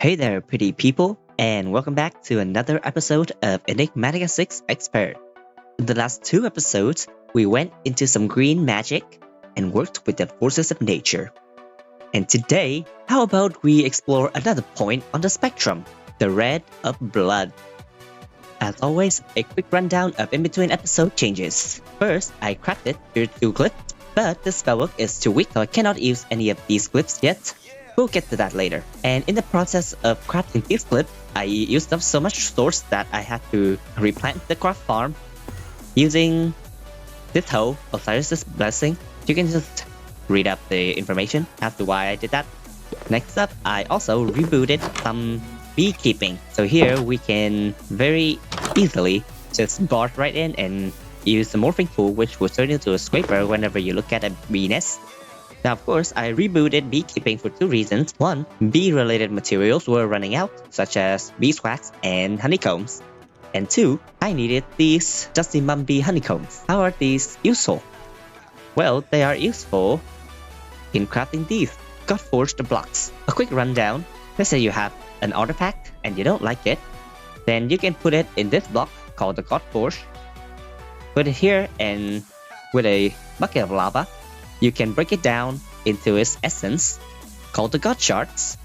Hey there, pretty people, and welcome back to another episode of Enigmatica 6 Expert. In the last two episodes, we went into some green magic and worked with the forces of nature. And today, how about we explore another point on the spectrum, the red of blood. As always, a quick rundown of in-between episode changes. First, I crafted tier 2 glyphs, but the spellbook is too weak so I cannot use any of these glyphs yet. We'll get to that later. And in the process of crafting these glyphs, I used up so much resource that I had to replant the craft farm using this hoe, Osiris' Blessing. You can just read up the information as to why I did that. Next up, I also rebooted some beekeeping. So here we can very easily just barge right in and use the morphing tool, which will turn into a scraper whenever you look at a bee nest. Now, of course, I rebooted beekeeping for two reasons. One, bee-related materials were running out, such as beeswax and honeycombs. And two, I needed these Dusty Mum Bee honeycombs. How are these useful? Well, they are useful in crafting these God-forged blocks. A quick rundown. Let's say you have an artifact and you don't like it, then you can put it in this block called the God Forge. Put it here, and with a bucket of lava, you can break it down into its essence, called the God Shards.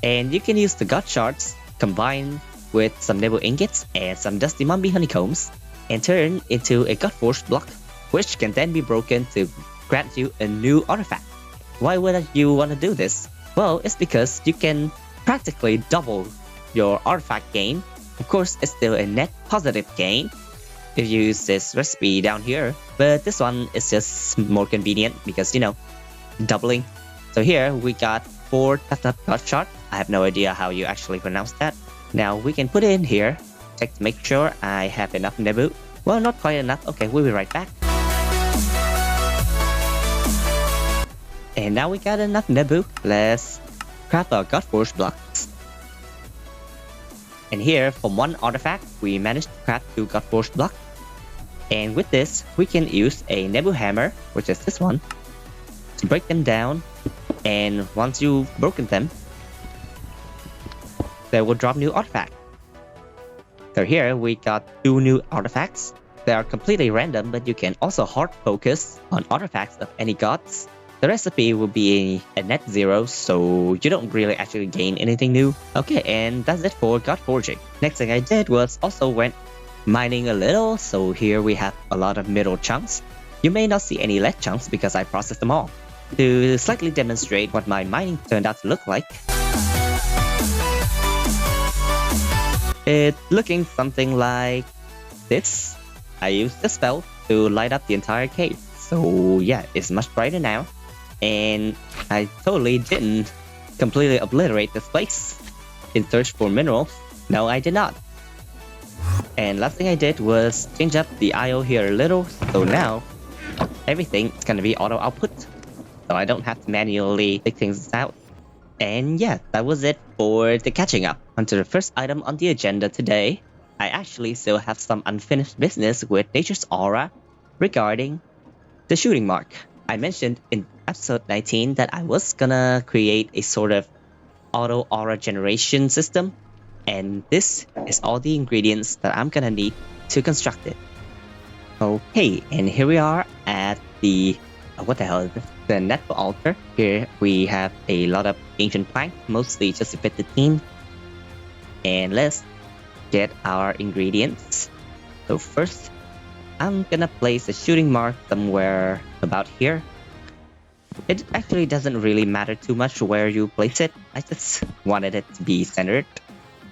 And you can use the God Shards combined with some Nebel Ingots and some Dusty Mumby Honeycombs and turn into a God Forged block, which can then be broken to grant you a new artifact. Why would you want to do this? Well, it's because you can practically double your artifact gain. Of course, it's still a net positive gain if you use this recipe down here, but this one is just more convenient because, you know, doubling. So here we got 4 God Shard. I have no idea how you actually pronounce that. Now we can put it in here. Check to make sure I have enough Nebu. Well, not quite enough. Okay, we'll be right back. And now we got enough Nebu. Let's craft our Godforged blocks. And here, from one artifact, we managed to craft 2 Godforged blocks. And with this, we can use a Nebu Hammer, which is this one, to break them down. And once you've broken them, they will drop new artifacts. So here we got 2 new artifacts. They are completely random, but you can also hard focus on artifacts of any gods. The recipe will be a net 0, so you don't really actually gain anything new. Okay, and that's it for God Forging. Next thing I did was also went mining a little, so here we have a lot of middle chunks. You may not see any lead chunks because I processed them all. To slightly demonstrate what my mining turned out to look like, it's looking something like this. I used the spell to light up the entire cave, so yeah, it's much brighter now. And I totally didn't completely obliterate this place in search for minerals. No, I did not. And last thing I did was change up the IO here a little, so now everything is gonna be auto output, so I don't have to manually take things out. And yeah, that was it for the catching up. Onto the first item on the agenda today. I actually still have some unfinished business with Nature's Aura regarding the shooting mark. I mentioned in episode 19 that I was gonna create a sort of auto aura generation system, and this is all the ingredients that I'm gonna need to construct it. Okay, and here we are at the what the hell is this? The Netful altar. Here we have a lot of ancient planks, mostly just to fit the theme. And let's get our ingredients. So first, I'm gonna place a shooting mark somewhere about here. It actually doesn't really matter too much where you place it. I just wanted it to be centered.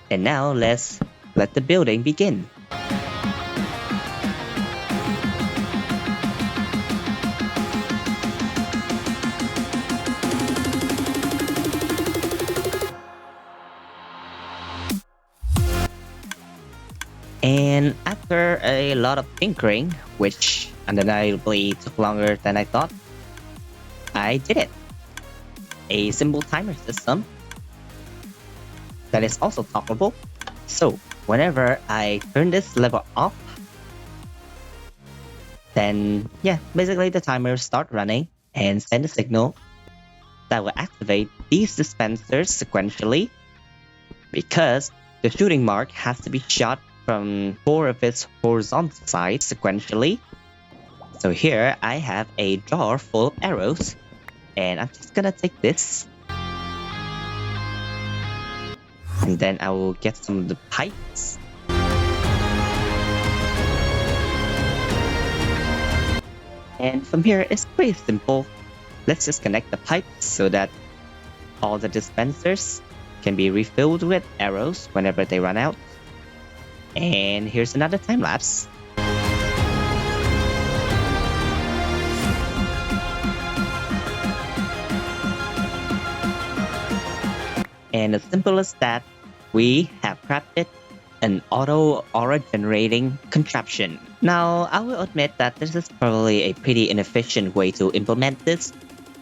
And now let's let the building begin. And after a lot of tinkering, which undeniably took longer than I thought, I did it. A simple timer system that is also toggleable. So whenever I turn this lever off, then yeah, basically the timer start running and send a signal that will activate these dispensers sequentially, because the shooting mark has to be shot from 4 of its horizontal sides sequentially. So here I have a jar full of arrows, and I'm just gonna take this. And then I will get some of the pipes. And from here, it's pretty simple. Let's just connect the pipes so that all the dispensers can be refilled with arrows whenever they run out. And here's another time lapse. And as simple as that, we have crafted an auto aura generating contraption. Now, I will admit that this is probably a pretty inefficient way to implement this,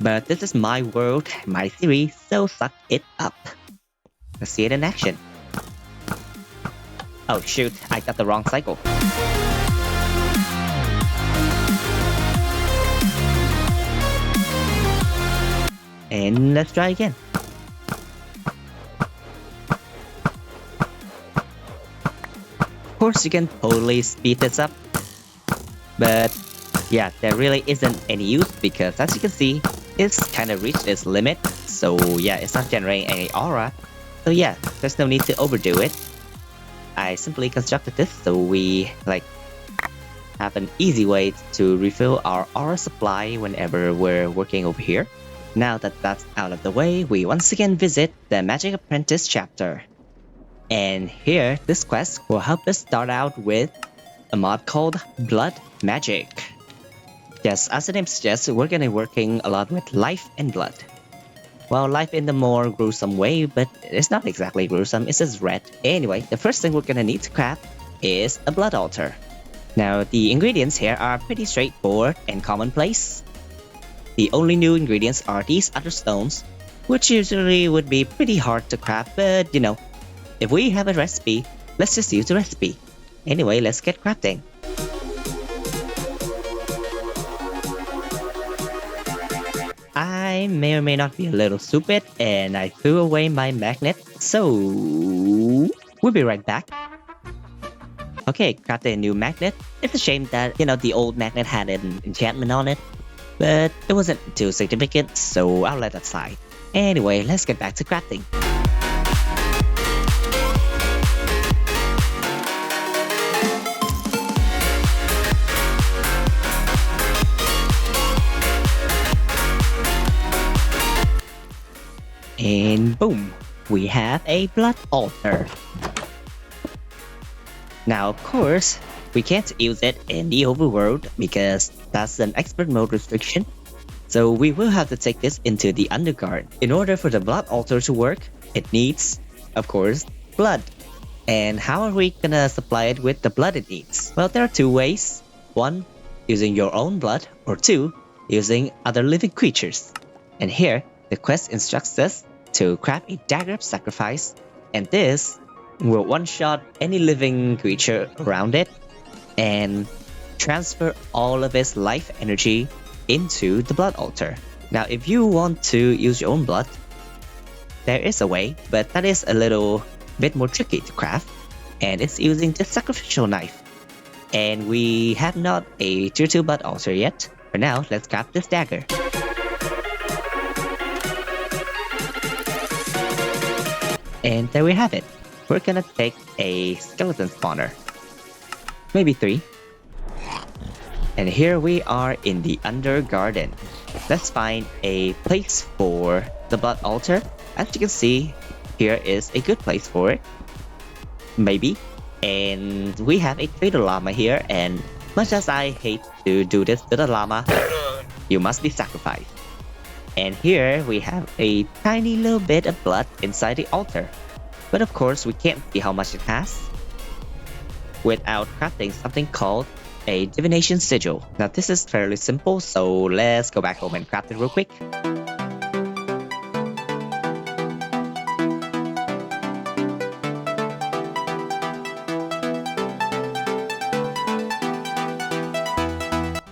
but this is my world, my series, so suck it up. Let's see it in action. Oh shoot, I got the wrong cycle. And let's try again. Of course, you can totally speed this up, but yeah, there really isn't any use because as you can see, it's kind of reached its limit. So yeah, it's not generating any aura. So yeah, there's no need to overdo it. I simply constructed this so we have an easy way to refill our aura supply whenever we're working over here. Now that that's out of the way, we once again visit the Magic Apprentice chapter. And here, this quest will help us start out with a mod called Blood Magic. Yes, as the name suggests, we're gonna be working a lot with life and blood. Well, life in the more gruesome way, but it's not exactly gruesome, it's just red. Anyway, the first thing we're gonna need to craft is a blood altar. Now, the ingredients here are pretty straightforward and commonplace. The only new ingredients are these other stones, which usually would be pretty hard to craft, but you know, if we have a recipe, let's just use the recipe. Anyway, let's get crafting. I may or may not be a little stupid, and I threw away my magnet, so we'll be right back. Okay, crafted a new magnet. It's a shame that, you know, the old magnet had an enchantment on it, but it wasn't too significant, so I'll let that slide. Anyway, let's get back to crafting. And boom, we have a blood altar. Now, of course, we can't use it in the overworld because that's an expert mode restriction. So we will have to take this into the underguard. In order for the blood altar to work, it needs, of course, blood. And how are we gonna supply it with the blood it needs? Well, there are two ways. One, using your own blood, or two, using other living creatures. And here, the quest instructs us to craft a dagger of sacrifice, and this will one-shot any living creature around it and transfer all of its life energy into the blood altar. Now, if you want to use your own blood, there is a way, but that is a little bit more tricky to craft, and it's using the sacrificial knife. And we have not a tier 2 blood altar yet. For now, let's craft this dagger. And there we have it. We're gonna take a skeleton spawner. Maybe 3. And here we are in the Undergarden. Let's find a place for the blood altar. As you can see, here is a good place for it. Maybe. And we have a trader llama here, and much as I hate to do this to the llama, you must be sacrificed. And here we have a tiny little bit of blood inside the altar. But of course, we can't see how much it has without crafting something called a Divination Sigil. Now this is fairly simple, so let's go back home and craft it real quick.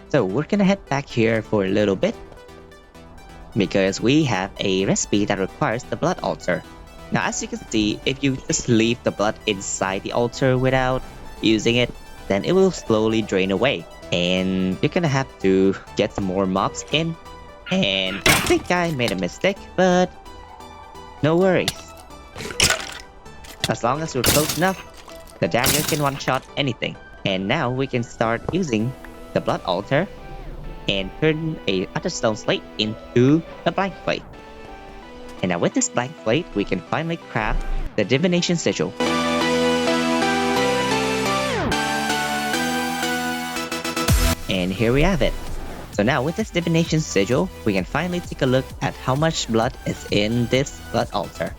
So we're gonna head back here for a little bit. because we have a recipe that requires the blood altar. Now as you can see, if you just leave the blood inside the altar without using it, then it will slowly drain away. And you're gonna have to get some more mobs in. And I think I made a mistake, but no worries. As long as we're close enough, the dagger can one-shot anything. And now we can start using the blood altar and turn a other stone slate into a blank plate. And now with this blank plate, we can finally craft the Divination Sigil. And here we have it. So now with this Divination Sigil, we can finally take a look at how much blood is in this blood altar.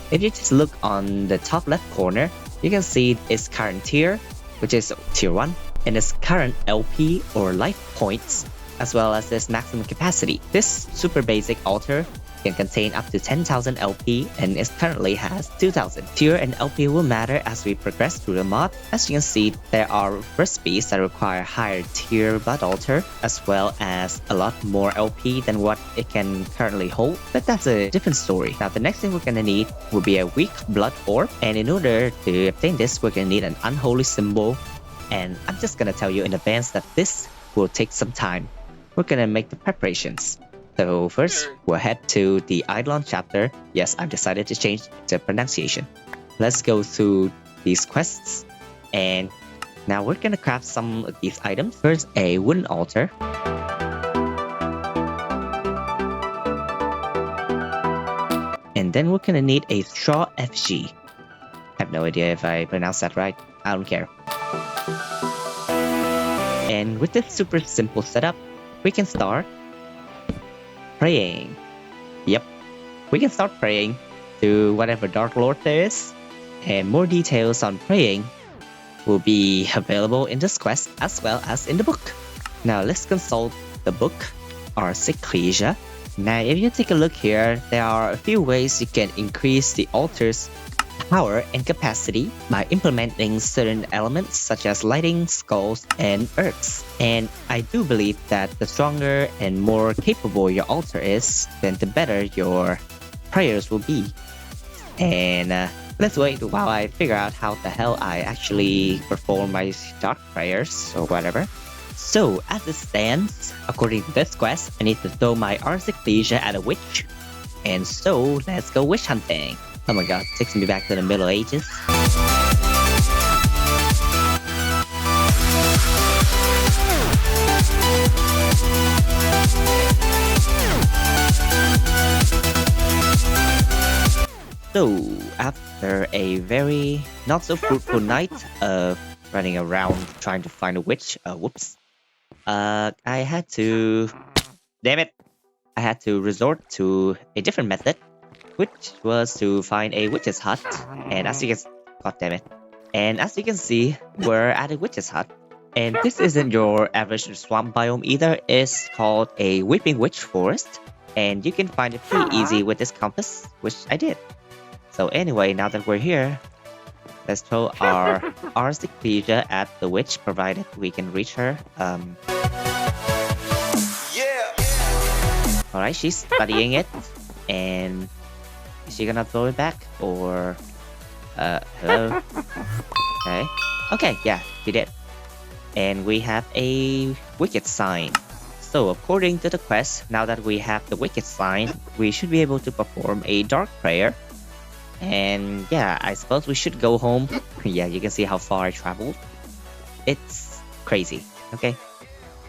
If you just look on the top left corner, you can see its current tier, which is tier 1, and its current LP or life points, as well as its maximum capacity. This super basic altar can contain up to 10,000 LP and it currently has 2,000. Tier and LP will matter as we progress through the mod. As you can see, there are recipes that require higher tier blood altar as well as a lot more LP than what it can currently hold, but that's a different story. Now the next thing we're gonna need will be a weak blood orb, and in order to obtain this, we're gonna need an unholy symbol, and I'm just gonna tell you in advance that this will take some time. We're gonna make the preparations. So first, we'll head to the Eidolon chapter. Yes, I've decided to change the pronunciation. Let's go through these quests. And now we're gonna craft some of these items. First, a wooden altar. And then we're gonna need a straw FG. I have no idea if I pronounced that right. I don't care. And with this super simple setup, we can start praying. Yep, we can start praying to whatever Dark Lord there is, and more details on praying will be available in this quest as well as in the book. Now let's consult the book, our Ecclesia. Now if you take a look here, there are a few ways you can increase the altar's power and capacity by implementing certain elements such as lighting, skulls, and earths. And I do believe that the stronger and more capable your altar is, then the better your prayers will be. And let's wait while I figure out how the hell I actually perform my dark prayers or whatever. So as it stands, according to this quest, I need to throw my Ars Ecclesia at a witch. And so let's go witch hunting. Oh my god, takes me back to the Middle Ages. So, after a very not so fruitful night of running around trying to find a witch, I had to... Damn it! I had to resort to a different method, which was to find a witch's hut. And as you can... God damn it. And as you can see, we're at a witch's hut. And this isn't your average swamp biome either. It's called a Weeping Witch Forest. And you can find it pretty easy with this compass, which I did. So anyway, now that we're here, let's throw our Ars Ecclesia at the witch, provided we can reach her. Alright, she's studying it. And is she gonna throw it back? Or... hello? Okay. Okay, yeah, she did. And we have a wicked sign. So according to the quest, now that we have the wicked sign, we should be able to perform a dark prayer. And yeah, I suppose we should go home. Yeah, you can see how far I traveled. It's crazy. Okay,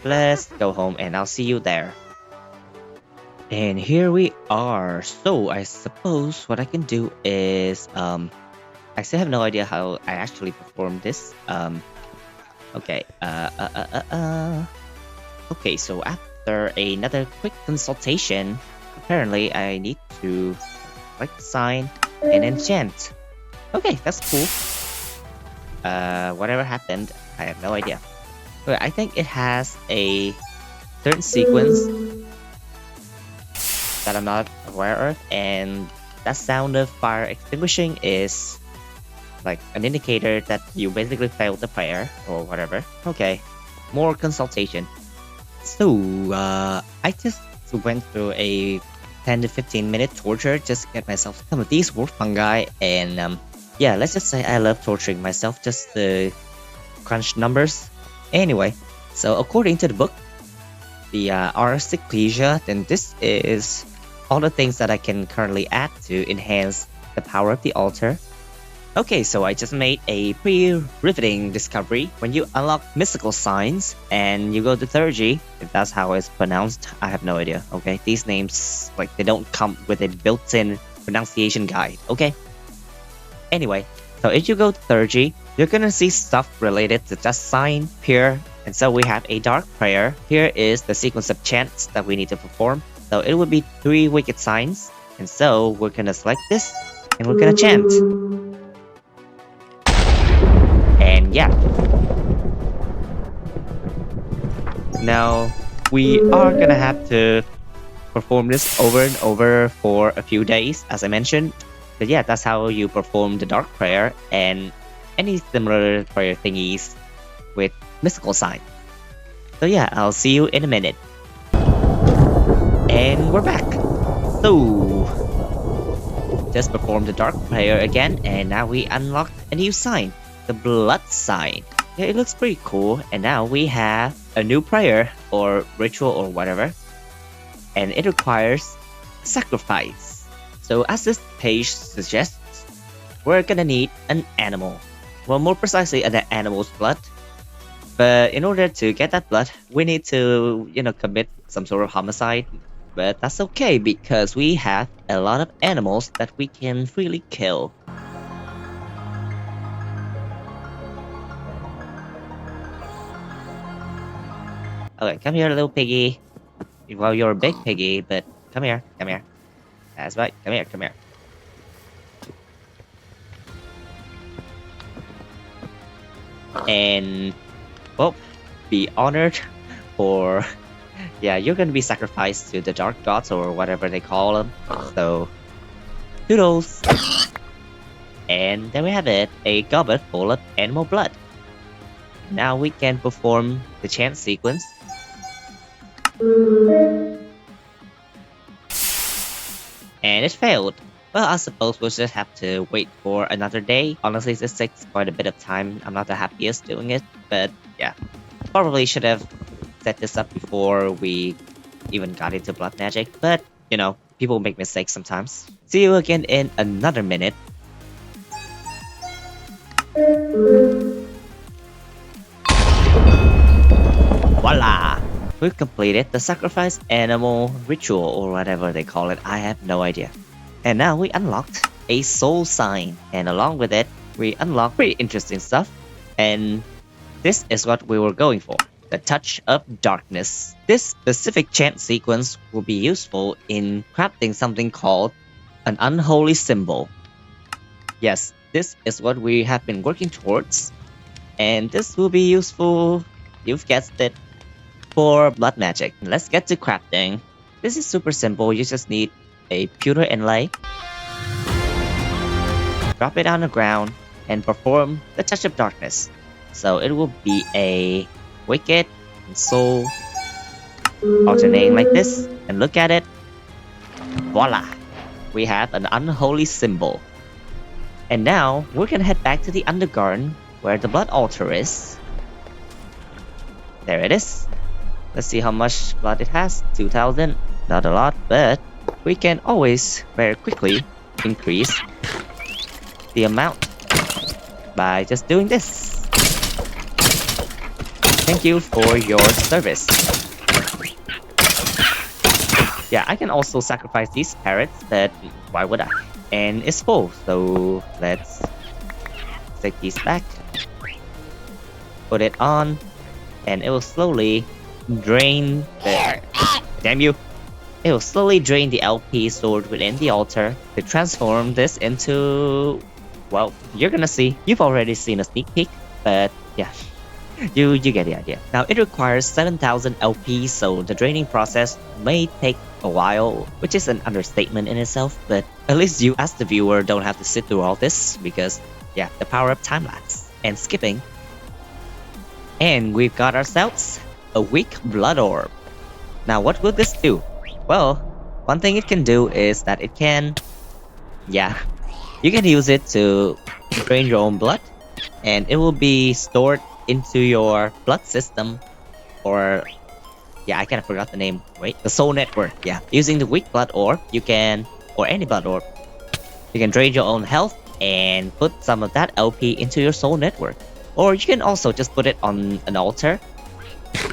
let's go home and I'll see you there. And here we are. So I suppose what I can do is I still have no idea how I actually perform this. Okay. Okay, so after another quick consultation, apparently I need to like the sign and enchant. Okay, that's cool. Whatever happened, I have no idea. But I think it has a certain sequence that I'm not aware of, and that sound of fire extinguishing is like an indicator that you basically failed the prayer or whatever. Okay, more consultation. So I just went through a 10 to 15 minute torture just to get myself some of these wolf fungi, and yeah, let's just say I love torturing myself just to crunch numbers. Anyway, so according to the book, the Ars Ecclesia, then this is all the things that I can currently add to enhance the power of the altar. Okay, so I just made a pretty riveting discovery. When you unlock mystical signs and you go to Theurgy, if that's how it's pronounced, I have no idea, okay? These names, like, they don't come with a built-in pronunciation guide, okay? Anyway, so if you go to Theurgy, you're gonna see stuff related to that sign here. And so we have a dark prayer. Here is the sequence of chants that we need to perform. So it would be 3 wicked signs. And so we're gonna select this and we're gonna chant. And yeah. Now we are gonna have to perform this over and over for a few days, as I mentioned. But yeah, that's how you perform the dark prayer and any similar prayer thingies with mystical sign. So yeah, I'll see you in a minute. And we're back. So just perform the dark prayer again, and now we unlocked a new sign, the blood sign. Yeah, it looks pretty cool. And now we have a new prayer or ritual or whatever, and it requires sacrifice. So as this page suggests, we're gonna need an animal. Well, more precisely, an animal's blood. But in order to get that blood, we need to, commit some sort of homicide. But that's okay because we have a lot of animals that we can freely kill. Okay, come here, little piggy. Well, you're a big piggy, but come here, come here. That's right, come here, come here. And, well, be honored for... Yeah, you're gonna be sacrificed to the dark gods or whatever they call them. So, toodles! And there we have it, a goblet full of animal blood. Now we can perform the chant sequence. And it failed. Well, I suppose we'll just have to wait for another day. Honestly, this takes quite a bit of time. I'm not the happiest doing it, but yeah. Probably should have set this up before we even got into blood magic, but, people make mistakes sometimes. See you again in another minute. Voila! We've completed the sacrifice animal ritual or whatever they call it. I have no idea. And now we unlocked a soul sign. And along with it, we unlocked pretty interesting stuff. And this is what we were going for. The Touch of Darkness. This specific chant sequence will be useful in crafting something called an unholy symbol. Yes, this is what we have been working towards. And this will be useful, you've guessed it, for blood magic. Let's get to crafting. This is super simple. You just need a pewter inlay, drop it on the ground, and perform the Touch of Darkness. So it will be a wicked and soul alternating like this, and look at it. Voila! We have an unholy symbol. And now we're gonna head back to the Undergarden where the blood altar is. There it is. Let's see how much blood it has. 2,000. Not a lot, but we can always very quickly increase the amount by just doing this. Thank you for your service. Yeah, I can also sacrifice these parrots, but why would I? And it's full, so let's take these back. Put it on, and it will slowly drain the... Damn you! It will slowly drain the LP stored within the altar to transform this into... Well, you're gonna see. You've already seen a sneak peek, but yeah. You get the idea. Now, it requires 7,000 LP, so the draining process may take a while, which is an understatement in itself, but at least you as the viewer don't have to sit through all this, because, yeah, the power of time-lapse and skipping. And we've got ourselves a weak blood orb. Now, what will this do? Well, one thing it can do is that it can, yeah, you can use it to drain your own blood, and it will be stored into your blood system, or yeah, I kind of forgot the name. Wait, the soul network. Yeah, using the weak blood orb, you can, or any blood orb, you can drain your own health and put some of that LP into your soul network. Or you can also just put it on an altar,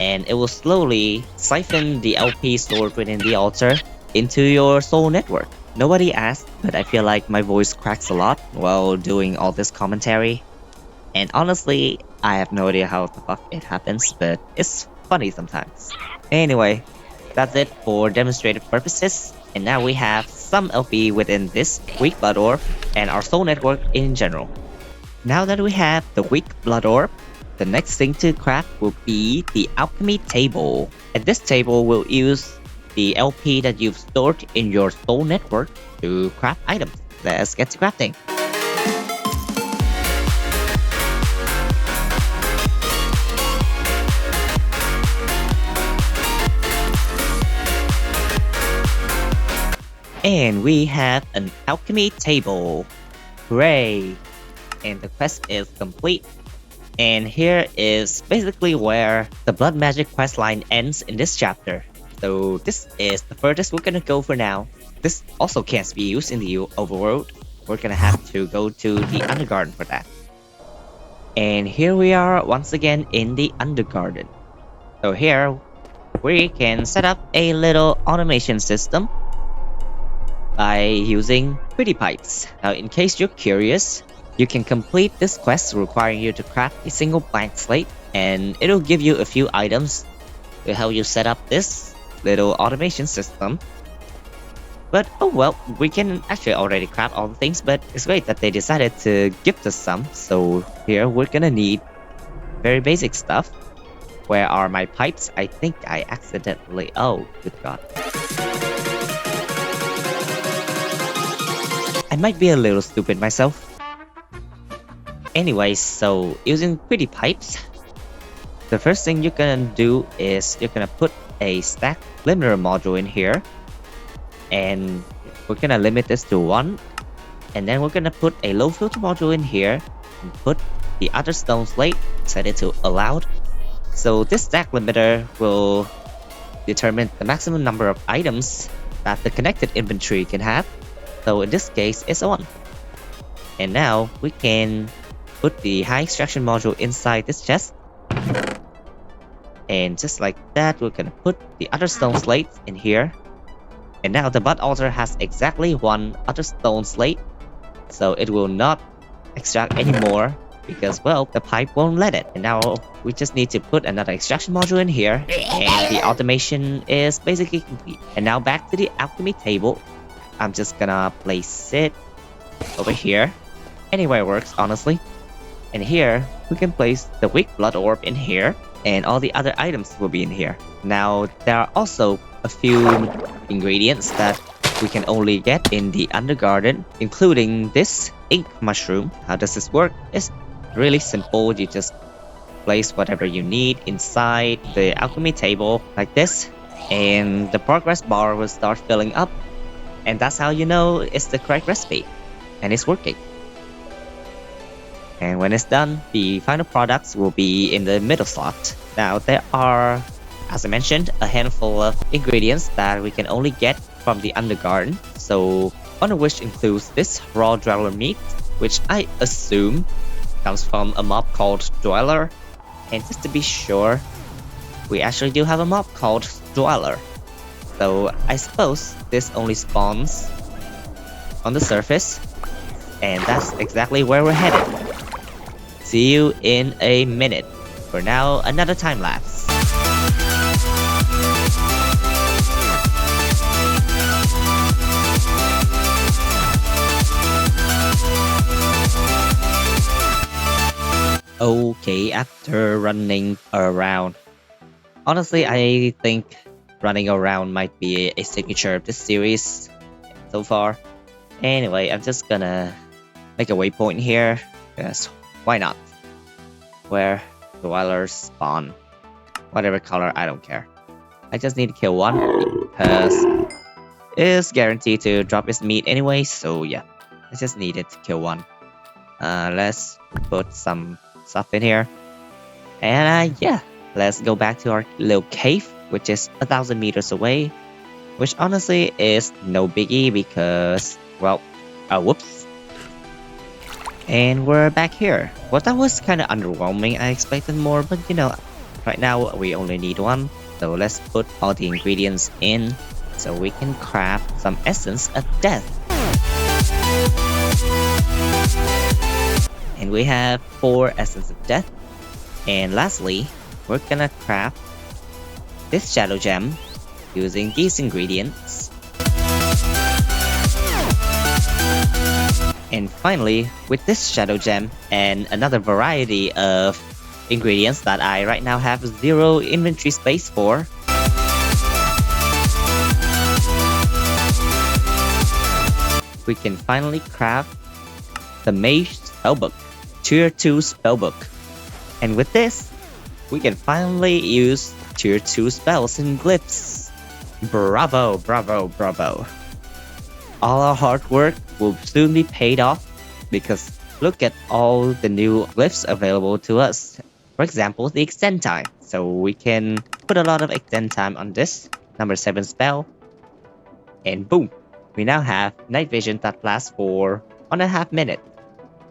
and it will slowly siphon the LP stored within the altar into your soul network. Nobody asked, but I feel like my voice cracks a lot while doing all this commentary. And honestly, I have no idea how the fuck it happens, but it's funny sometimes. Anyway, that's it for demonstrative purposes, and now we have some LP within this weak blood orb and our soul network in general. Now that we have the weak blood orb, the next thing to craft will be the Alchemy Table. And this table will use the LP that you've stored in your soul network to craft items. Let's get to crafting. And we have an Alchemy Table. Hooray! And the quest is complete. And here is basically where the Blood Magic questline ends in this chapter. So this is the furthest we're gonna go for now. This also can't be used in the overworld. We're gonna have to go to the Undergarden for that. And here we are once again in the Undergarden. So here we can set up a little automation system by using pretty pipes. Now in case you're curious, you can complete this quest requiring you to craft a single blank slate, and it'll give you a few items to help you set up this little automation system. But oh well, we can actually already craft all the things, but it's great that they decided to gift us some. So here we're gonna need very basic stuff. Where are my pipes? I think I accidentally... oh, good god. I might be a little stupid myself. Anyways, so using pretty pipes, the first thing you're gonna do is you're gonna put a stack limiter module in here, and we're gonna limit this to 1, and then we're gonna put a low filter module in here and put the other stone slate, set it to allowed. So this stack limiter will determine the maximum number of items that the connected inventory can have. So in this case, it's 1. And now we can put the high extraction module inside this chest. And just like that, we're gonna put the other stone slates in here. And now the blood altar has exactly 1 other stone slate. So it will not extract anymore because, well, the pipe won't let it. And now we just need to put another extraction module in here. And the automation is basically complete. And now back to the alchemy table. I'm just gonna place it over here. Anywhere works, honestly. And here, we can place the weak blood orb in here, and all the other items will be in here. Now, there are also a few ingredients that we can only get in the Undergarden, including this ink mushroom. How does this work? It's really simple. You just place whatever you need inside the alchemy table like this, and the progress bar will start filling up. And that's how you know it's the correct recipe, and it's working. And when it's done, the final products will be in the middle slot. Now there are, as I mentioned, a handful of ingredients that we can only get from the Undergarden. So one of which includes this raw dweller meat, which I assume comes from a mob called Dweller. And just to be sure, we actually do have a mob called Dweller. So I suppose this only spawns on the surface, and that's exactly where we're headed. See you in a minute. For now, another time lapse. Okay, after running around. Honestly, I think running around might be a signature of this series so far. Anyway, I'm just gonna make a waypoint here, because why not? Where the dwellers spawn. Whatever color, I don't care. I just need to kill one, because is guaranteed to drop its meat anyway, so yeah, I just needed to kill one. Let's put some stuff in here. And yeah, let's go back to our little cave, which is 1,000 meters away. Which honestly is no biggie because, well, whoops. And we're back here. Well, that was kind of underwhelming. I expected more, but you know, right now we only need one. So let's put all the ingredients in so we can craft some Essence of Death. And we have 4 Essence of Death. And lastly, we're gonna craft this Shadow Gem using these ingredients. And finally, with this Shadow Gem and another variety of ingredients that I right now have 0 inventory space for, we can finally craft the Mage Spellbook, Tier 2 Spellbook. And with this, we can finally use Tier 2 spells and glyphs. Bravo, bravo, bravo. All our hard work will soon be paid off because look at all the new glyphs available to us. For example, the extend time. So we can put a lot of extend time on this number 7 spell. And boom, we now have night vision that lasts for 1.5 minutes.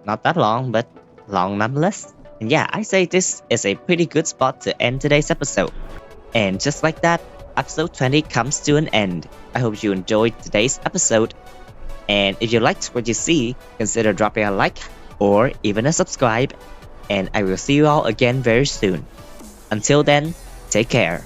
Not that long, but long nonetheless. And yeah, I say this is a pretty good spot to end today's episode. And just like that, episode 20 comes to an end. I hope you enjoyed today's episode. And if you liked what you see, consider dropping a like or even a subscribe. And I will see you all again very soon. Until then, take care.